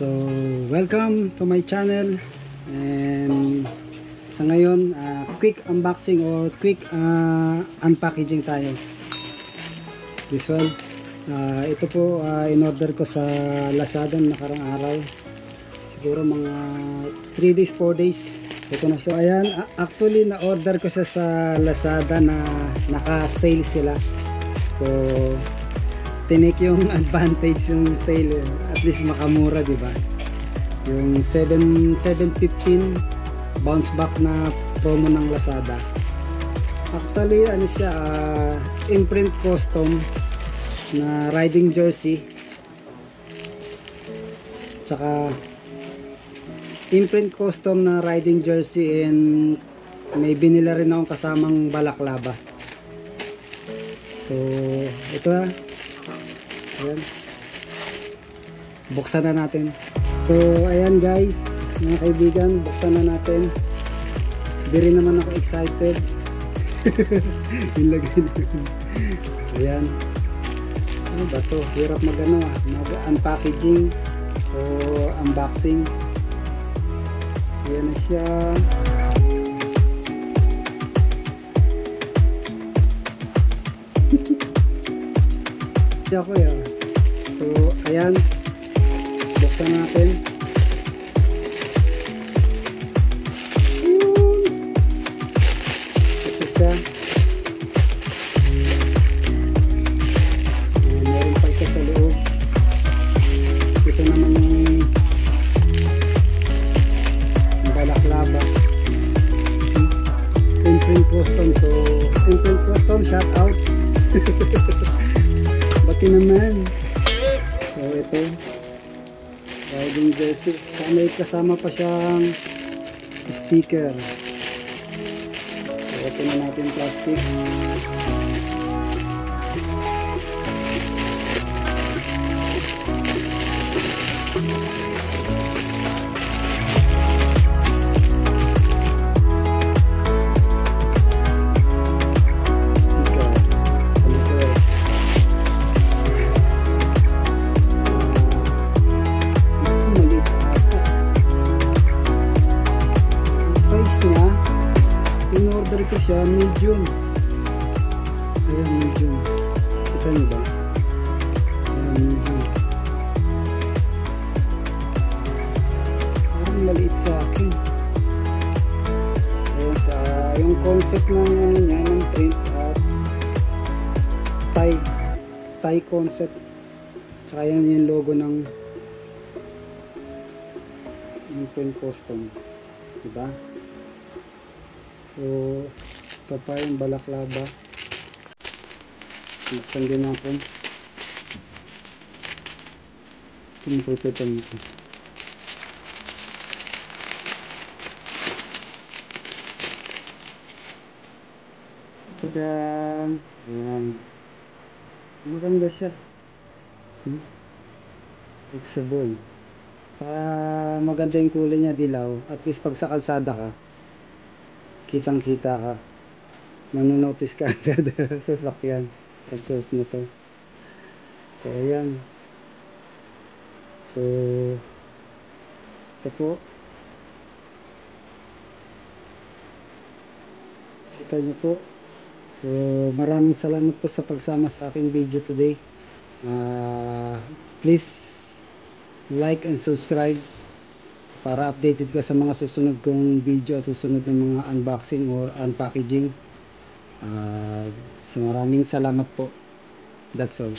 So, welcome to my channel. And sa ngayon, quick unboxing or quick unpackaging tayo. This one, ito po in order ko sa Lazada nakarang araw. Siguro mga 3 days, 4 days. Ito na siya. Ayan, actually na order ko siya sa Lazada na naka-sale sila. So, tinik yung advantage yung sale, at least makamura, di ba? Yung 715 bounce back na promo ng Lazada. Actually ano siya, imprint custom na riding jersey, tsaka imprint custom na riding jersey, and may binila rin akong kasamang balaklava. So ito na. Ayan. Buksan na natin. So ayan guys, mga kaibigan, buksan na natin. Di rin naman ako excited. Ilagay na. Ayan. Ano ba to? Hirap mag unpackaging o unboxing. Ayan na siya. Ako yan. So ayan, buksan natin. Ito siya. Meron pa isa sa loob. Ito naman yung balaklava. Imprint custom. So imprint custom, shout out. Bati naman. So ito, riding jersey. May kasama pa siyang sticker. So ito na natin plastic. In-order ko siya medium. Ayan, medium. Kita nyo ba? Ayan, medium. Parang maliit sa akin. Ayan, yung concept ng ano niya, ng print at tie concept. Tsaka yan yung logo ng print custom, diba? So ito pa yung balaklava. Buksan din natin. Pinupupitan ito. Tada! Ayan. Maganda siya. Flexible. Maganda yung kulay niya, dilaw. At least pag sa kalsada ka, kitang kita ka, manonotice ka agad sa sasakyan pag suot mo to. So ayan. So ito po, kita nyo po. So maraming salamat po sa pagsama sa aking video today. Please like and subscribe para updated ka sa mga susunod kong video at susunod ng mga unboxing or unpackaging. So maraming salamat po. That's all.